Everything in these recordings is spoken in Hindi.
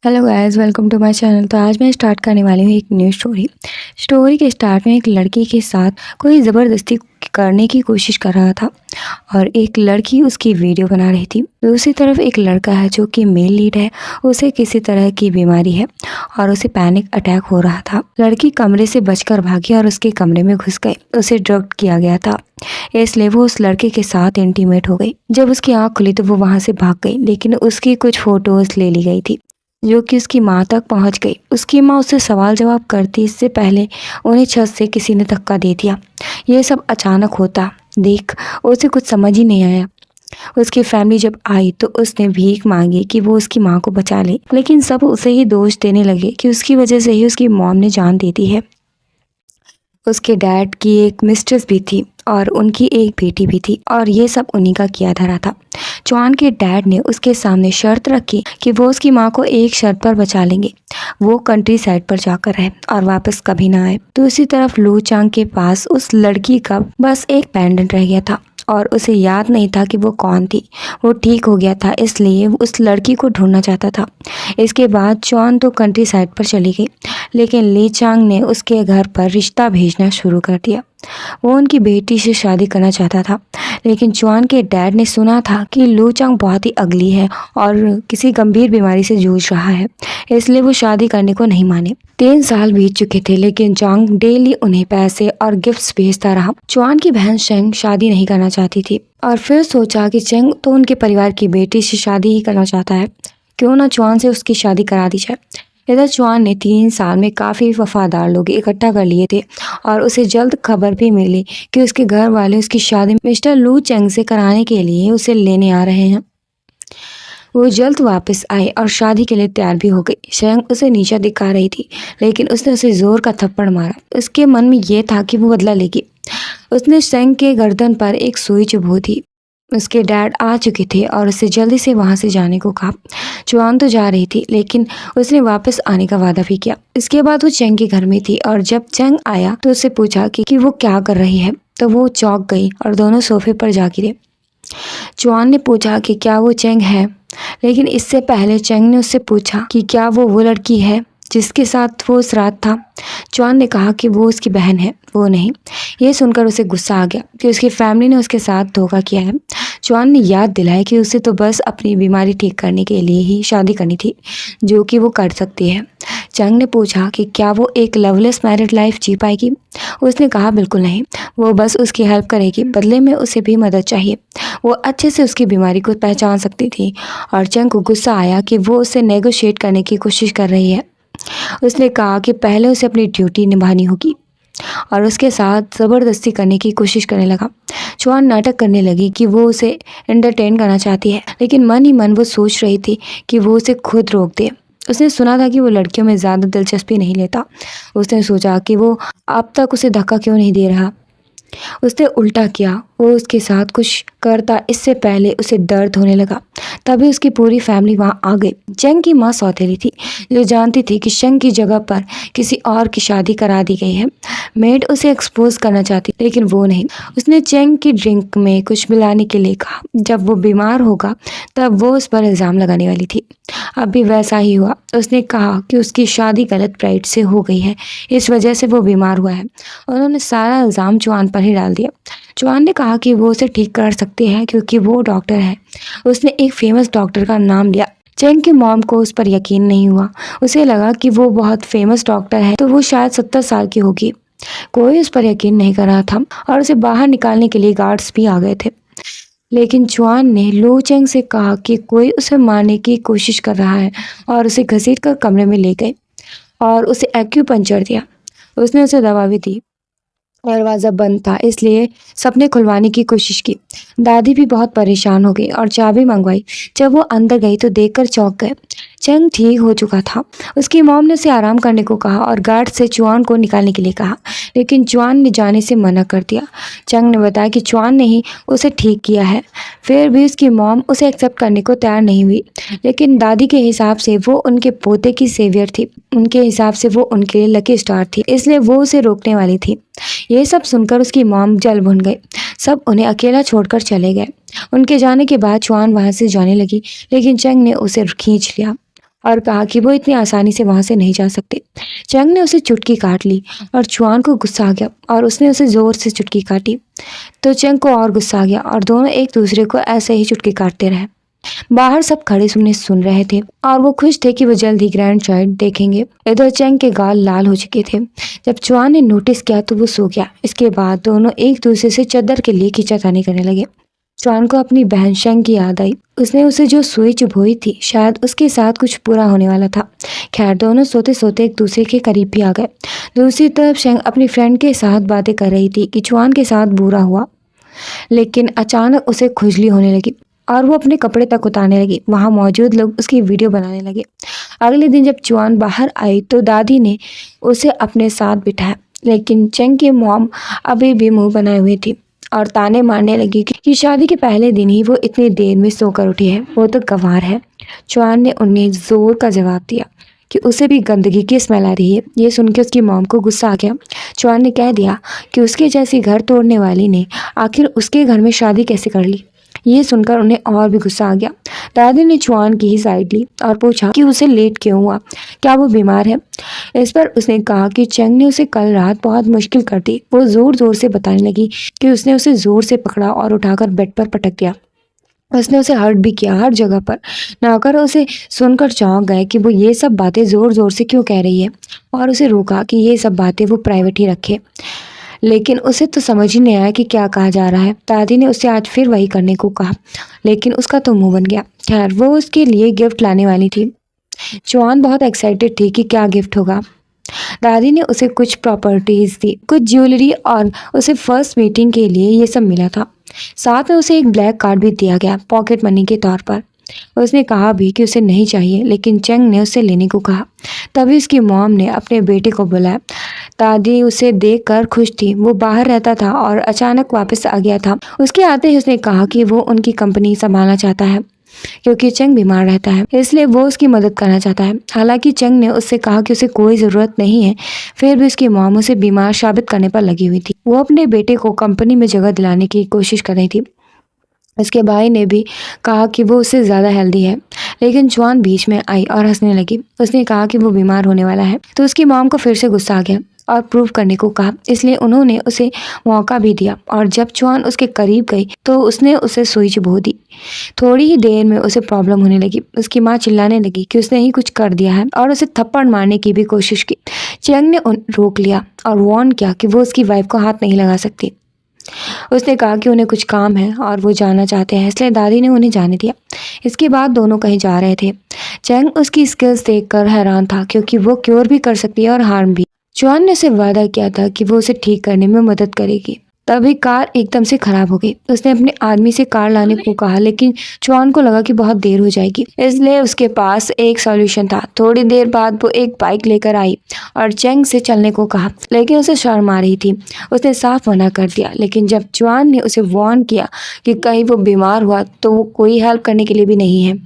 Hello guys, welcome to my channel. तो आज मैं स्टार्ट करने वाली हूँ एक न्यू स्टोरी के स्टार्ट में एक लड़की के साथ कोई ज़बरदस्ती करने की कोशिश कर रहा था और एक लड़की उसकी वीडियो बना रही थी। दूसरी तरफ एक लड़का है जो कि मेल लीड है। उसे किसी तरह की बीमारी है और उसे पैनिक अटैक हो रहा था। लड़की कमरे से बचकर भागी और उसके कमरे में घुस गई। उसे ड्रग किया गया था, इसलिए वो उस लड़के के साथ इंटीमेट हो गई। जब उसकी आँख खुली तो वो वहाँ से भाग गई, लेकिन उसकी कुछ फोटोज ले ली गई थी जो कि उसकी माँ तक पहुंच गई। उसकी माँ उससे सवाल जवाब करती इससे पहले उन्हें छत से किसी ने धक्का दे दिया। ये सब अचानक होता देख उसे कुछ समझ ही नहीं आया। उसकी फैमिली जब आई तो उसने भीख मांगी कि वो उसकी माँ को बचा ले, लेकिन सब उसे ही दोष देने लगे कि उसकी वजह से ही उसकी मॉम ने जान दे दी है। उसके डैड की एक मिस्ट्रेस भी थी और उनकी एक बेटी भी थी और ये सब उन्हीं का किया धरा था। जॉन के डैड ने उसके सामने शर्त रखी कि वो उसकी माँ को एक शर्त पर बचा लेंगे, वो कंट्री साइड पर जाकर रहे और वापस कभी ना आए। दूसरी तरफ लू चांग के पास उस लड़की का बस एक पेंडेंट रह गया था और उसे याद नहीं था कि वो कौन थी। वो ठीक हो गया था, इसलिए वो उस लड़की को ढूंढना चाहता था। इसके बाद जॉन तो कंट्री साइड पर चली गई, लेकिन ली चांग ने उसके घर पर रिश्ता भेजना शुरू कर दिया। वो उनकी बेटी से शादी करना चाहता था, लेकिन जॉन के डैड ने सुना था कि लू चांग बहुत ही अगली है और किसी गंभीर बीमारी से जूझ रहा है, इसलिए वो शादी करने को नहीं माने। 3 साल बीत चुके थे, लेकिन जॉन्ग डेली उन्हें पैसे और गिफ्ट्स भेजता रहा। जॉन की बहन शेंग शादी नहीं करना चाहती थी और फिर सोचा कि चेंग तो उनके परिवार की बेटी से शादी ही करना चाहता है, क्यों ना जॉन से उसकी शादी करा दी जाए। इधर जॉन ने 3 साल में काफ़ी वफादार लोग इकट्ठा कर लिए थे और उसे जल्द खबर भी मिली कि उसके घर वाले उसकी शादी मिस्टर लू चेंग से कराने के लिए उसे लेने आ रहे हैं। वो जल्द वापस आई और शादी के लिए तैयार भी हो गई। शेंग उसे नीचा दिखा रही थी, लेकिन उसने उसे जोर का थप्पड़ मारा। उसके मन में ये था कि वो बदला लेगी। उसने शेंग के गर्दन पर एक सुई चुभो थी। उसके डैड आ चुके थे और उसे जल्दी से वहां से जाने को कहा। जुआन तो जा रही थी, लेकिन उसने वापस आने का वादा भी किया। इसके बाद वो चेंग के घर में थी और जब चेंग आया तो उससे पूछा कि वो क्या कर रही है, तो वो चौंक गई और दोनों सोफे पर जा गिरे। जुआन ने पूछा कि क्या वो चेंग है, लेकिन इससे पहले चेंग ने उससे पूछा कि क्या वो लड़की है जिसके साथ वो उस रात था। जुआन ने कहा कि वो उसकी बहन है, वो नहीं। ये सुनकर उसे गुस्सा आ गया कि उसकी फैमिली ने उसके साथ धोखा किया है। जुआन ने याद दिलाया कि उसे तो बस अपनी बीमारी ठीक करने के लिए ही शादी करनी थी, जो कि वो कर सकती है। चंग ने पूछा कि क्या वो एक लवलेस मैरिड लाइफ जी पाएगी। उसने कहा बिल्कुल नहीं, वो बस उसकी हेल्प करेगी, बदले में उसे भी मदद चाहिए। वो अच्छे से उसकी बीमारी को पहचान सकती थी और चंग को गुस्सा आया कि वो उसे नेगोशिएट करने की कोशिश कर रही है। उसने कहा कि पहले उसे अपनी ड्यूटी निभानी होगी और उसके साथ ज़बरदस्ती करने की कोशिश करने लगा। जुआन नाटक करने लगी कि वो उसे एंटरटेन करना चाहती है, लेकिन मन ही मन वो सोच रही थी कि वो उसे खुद रोक दे। उसने सुना था कि वो लड़कियों में ज़्यादा दिलचस्पी नहीं लेता। उसने सोचा कि वो अब तक उसे धक्का क्यों नहीं दे रहा। उसने उल्टा किया, वो उसके साथ कुछ करता इससे पहले उसे दर्द होने लगा। तभी उसकी पूरी फैमिली वहां आ गई। चेंग की माँ सौतेली थी, जो जानती थी कि शेंग की जगह पर किसी और की शादी करा दी गई है। मेड उसे एक्सपोज करना चाहती, लेकिन वो नहीं। उसने चेंग की ड्रिंक में कुछ मिलाने के लिए कहा। जब वो बीमार होगा तब वो उस पर इल्ज़ाम लगाने वाली थी। अब भी वैसा ही हुआ। उसने कहा कि उसकी शादी गलत ब्राइड से हो गई है, इस वजह से वो बीमार हुआ है। उन्होंने सारा इल्ज़ाम जुआन पर ही डाल दिया। जुआन ने कहा कि वो उसे ठीक कर सकती है क्योंकि वो डॉक्टर है। उसने एक फेमस डॉक्टर का नाम लिया। चेंग की मॉम को उस पर यकीन नहीं हुआ। उसे लगा कि वो बहुत फेमस डॉक्टर है तो वो शायद 70 साल की होगी। कोई उस पर यकीन नहीं कर रहा था और उसे बाहर निकालने के लिए गार्ड्स भी आ गए थे। लेकिन जुआन ने लो चेंग से कहा कि कोई उसे मारने की कोशिश कर रहा है और उसे घसीटकर कमरे में ले गए और उसे एक्यूपंक्चर दिया। उसने उसे दवा भी दी। दरवाज़ा बंद था, इसलिए सबने खुलवाने की कोशिश की। दादी भी बहुत परेशान हो गई और चाबी मंगवाई। जब वो अंदर गई तो देखकर चौंक गए। चेंग ठीक हो चुका था। उसकी मॉम ने उसे आराम करने को कहा और गार्ड से जुआन को निकालने के लिए कहा, लेकिन जुआन ने जाने से मना कर दिया। चेंग ने बताया कि जुआन ने ही उसे ठीक किया है। फिर भी उसकी मॉम उसे एक्सेप्ट करने को तैयार नहीं हुई, लेकिन दादी के हिसाब से वो उनके पोते की सेवियर थी। उनके हिसाब से वो उनके लिए लकी स्टार थी, इसलिए वो उसे रोकने वाली थी। ये सब सुनकर उसकी मॉम जल भुन गई। सब उन्हें अकेला छोड़कर चले गए। उनके जाने के बाद जुआन वहां से जाने लगी, लेकिन चेंग ने उसे खींच लिया। और कहा कि वो इतनी आसानी से वहां से नहीं जा सकते। चंग ने उसे चुटकी काट ली और चुआन को गुस्सा आ गया और उसने उसे जोर से चुटकी काटी। तो चंग को और गुस्सा आ गया और दोनों एक दूसरे को ऐसे ही चुटकी काटते रहे। बाहर सब खड़े सुन रहे थे और वो खुश थे कि वो जल्द ही ग्रैंड चाइल्ड देखेंगे। इधर चंग के गाल लाल हो चुके थे। जब चुआन ने नोटिस किया तो वो सो गया। इसके बाद दोनों एक दूसरे से चादर के लिए खींचातानी करने लगे। चुआन को अपनी बहन शेंग की याद आई। उसने उसे जो सुई चुभोई थी, शायद उसके साथ कुछ बुरा होने वाला था। खैर, दोनों सोते सोते एक दूसरे के करीब भी आ गए। दूसरी तरफ शेंग अपनी फ्रेंड के साथ बातें कर रही थी कि चुआन के साथ बुरा हुआ, लेकिन अचानक उसे खुजली होने लगी और वो अपने कपड़े तक उतारने लगी। वहां मौजूद लोग उसकी वीडियो बनाने लगे। अगले दिन जब चुआन बाहर आई तो दादी ने उसे अपने साथ बिठाया, लेकिन चेंग की मॉम अभी भी मुंह बनाए हुई थी और ताने मारने लगी कि शादी के पहले दिन ही वो इतनी देर में सोकर उठी है, वो तो गंवार है। चुआन ने उन्हें जोर का जवाब दिया कि उसे भी गंदगी की स्मेल आ रही है। ये सुनकर उसकी मॉम को गुस्सा आ गया। चुआन ने कह दिया कि उसके जैसी घर तोड़ने वाली ने आखिर उसके घर में शादी कैसे कर ली। ये सुनकर उन्हें और भी गुस्सा आ गया। दादी ने चुआन की ही साइड ली और पूछा कि उसे लेट क्यों हुआ, क्या वो बीमार है। इस पर उसने कहा कि चेंग ने उसे कल रात बहुत मुश्किल कर दी। वो जोर जोर से बताने लगी कि उसने उसे जोर से पकड़ा और उठाकर बेड पर पटक दिया। उसने उसे हर्ट भी किया हर जगह पर। नौकर उसे सुनकर चौंक गए कि वो ये सब बातें जोर जोर से क्यों कह रही है और उसे रोका कि ये सब बातें वो प्राइवेट ही रखे। लेकिन उसे तो समझ ही नहीं आया कि क्या कहा जा रहा है। दादी ने उसे आज फिर वही करने को कहा, लेकिन उसका तो मुंह बन गया। खैर, वो उसके लिए गिफ्ट लाने वाली थी। चुआन बहुत एक्साइटेड थी कि क्या गिफ्ट होगा। दादी ने उसे कुछ प्रॉपर्टीज दी, कुछ ज्वेलरी और उसे फर्स्ट मीटिंग के लिए ये सब मिला था। साथ में उसे एक ब्लैक कार्ड भी दिया गया पॉकेट मनी के तौर पर। उसने कहा भी कि उसे नहीं चाहिए, लेकिन चेंग ने उसे लेने को कहा। तभी उसकी मॉम ने अपने बेटे को बुलाया। दादी उसे देखकर खुश थी। वो बाहर रहता था और अचानक वापस आ गया था। उसके आते ही उसने कहा कि वो उनकी कंपनी संभालना चाहता है क्योंकि चेंग बीमार रहता है, इसलिए वो उसकी मदद करना चाहता है। हालांकि चेंग ने उससे कहा कि उसे कोई ज़रूरत नहीं है, फिर भी उसकी मॉम उसे बीमार साबित करने पर लगी हुई थी। वो अपने बेटे को कंपनी में जगह दिलाने की कोशिश कर रही थी। उसके भाई ने भी कहा कि वो उससे ज़्यादा हेल्दी है, लेकिन चुआन बीच में आई और हंसने लगी। उसने कहा कि वो बीमार होने वाला है, तो उसकी मॉम को फिर से गुस्सा आ गया और प्रूव करने को कहा, इसलिए उन्होंने उसे मौका भी दिया। और जब चुआन उसके करीब गई तो उसने उसे सुई चुभो दी। थोड़ी ही देर में उसे प्रॉब्लम होने लगी। उसकी माँ चिल्लाने लगी कि उसने ही कुछ कर दिया है और उसे थप्पड़ मारने की भी कोशिश की। चेंग ने रोक लिया और वार्न किया कि वो उसकी वाइफ को हाथ नहीं लगा सकती। उसने कहा कि उन्हें कुछ काम है और वो जाना चाहते हैं, इसलिए दादी ने उन्हें जाने दिया। इसके बाद दोनों कहीं जा रहे थे। चेंग उसकी स्किल्स देखकर हैरान था क्योंकि वो क्योर भी कर सकती है और हार्म भी। चुआन ने उसे वादा किया था कि वो उसे ठीक करने में मदद करेगी। तभी कार एकदम से खराब हो गई। उसने अपने आदमी से कार लाने को कहा, लेकिन चुआन को लगा कि बहुत देर हो जाएगी, इसलिए उसके पास एक सॉल्यूशन था। थोड़ी देर बाद वो एक बाइक लेकर आई और चेंग से चलने को कहा, लेकिन उसे शर्म आ रही थी। उसने साफ मना कर दिया, लेकिन जब चुआन ने उसे वार्न किया कि कहीं वो बीमार हुआ तो वो कोई हेल्प करने के लिए भी नहीं है,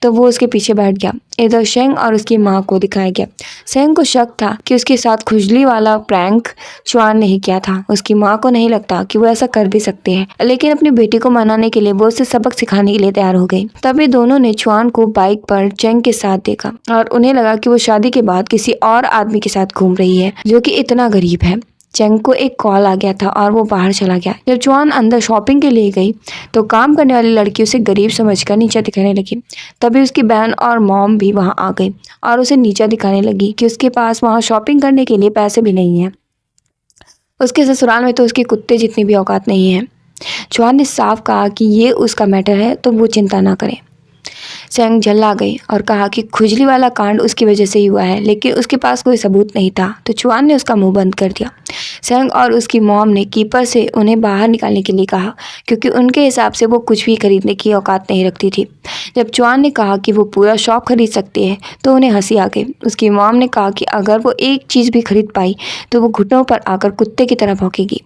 तो वो उसके पीछे बैठ गया। इधर शेंग और उसकी माँ को दिखाया गया। शेंग को शक था कि उसके साथ खुजली वाला प्रैंक चुआन ने ही किया था। उसकी माँ को नहीं लगता कि वो ऐसा कर भी सकते हैं, लेकिन अपनी बेटी को मनाने के लिए वो उसे सबक सिखाने के लिए तैयार हो गई। तभी दोनों ने चुआन को बाइक पर चेंग के साथ देखा और उन्हें लगा कि वो शादी के बाद किसी और आदमी के साथ घूम रही है जो कि इतना गरीब है। चेंग को एक कॉल आ गया था और वो बाहर चला गया। जब चुआन अंदर शॉपिंग के लिए गई तो काम करने वाली लड़की उसे गरीब समझकर नीचा दिखाने लगी। तभी उसकी बहन और मॉम भी वहां आ गई और उसे नीचा दिखाने लगी कि उसके पास वहां शॉपिंग करने के लिए पैसे भी नहीं है। उसके ससुराल में तो उसके कुत्ते जितनी भी औकात नहीं है। चुआन ने साफ कहा कि ये उसका मैटर है, तो वो चिंता ना करे। चेंग झल्ला गई और कहा कि खुजली वाला कांड उसकी वजह से ही हुआ है, लेकिन उसके पास कोई सबूत नहीं था। तो चुआन ने उसका मुंह बंद कर दिया। चेंग और उसकी मॉम ने कीपर से उन्हें बाहर निकालने के लिए कहा, क्योंकि उनके हिसाब से वो कुछ भी खरीदने की औकात नहीं रखती थी। जब चुआन ने कहा कि वो पूरा शॉप खरीद सकती है तो उन्हें हंसी आ गई। उसकी मॉम ने कहा कि अगर वो एक चीज़ भी खरीद पाई तो वो घुटनों पर आकर कुत्ते की तरह भौंकेगी।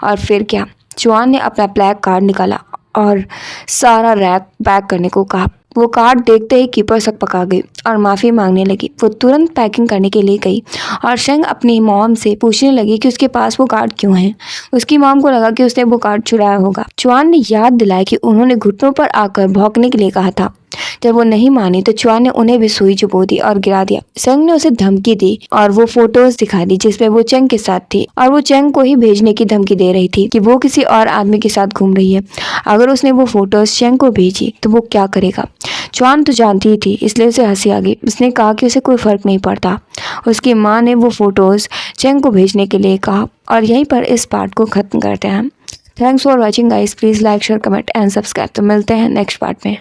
और फिर क्या, चुआन ने अपना ब्लैक कार्ड निकाला और सारा रैक पैक करने को कहा। वो कार्ड देखते ही कीपर सक पका गई और माफ़ी मांगने लगी। वो तुरंत पैकिंग करने के लिए गई और शेंग अपनी मॉम से पूछने लगी कि उसके पास वो कार्ड क्यों है। उसकी मॉम को लगा कि उसने वो कार्ड चुराया होगा। चुआन ने याद दिलाया कि उन्होंने घुटनों पर आकर भौंकने के लिए कहा था। जब वो नहीं मानी तो चुआन ने उन्हें भी सुई चुभो दी और गिरा दिया। चेंग ने उसे धमकी दी और वो फोटोज दिखा दी जिसमें वो चेंग के साथ थी और वो चेंग को ही भेजने की धमकी दे रही थी कि वो किसी और आदमी के साथ घूम रही है। अगर उसने वो फोटोज चेंग को भेजी तो वो क्या करेगा। चुआन तो जानती ही थी, इसलिए उसे हंसी आ गई। उसने कहा कि उसे कोई फर्क नहीं पड़ता। उसकी माँ ने वो फोटोज चेंग को भेजने के लिए कहा और यहीं पर इस पार्ट को खत्म करते हैं। Thanks for watching guys, please like share comment and subscribe. तो मिलते हैं नेक्स्ट पार्ट में।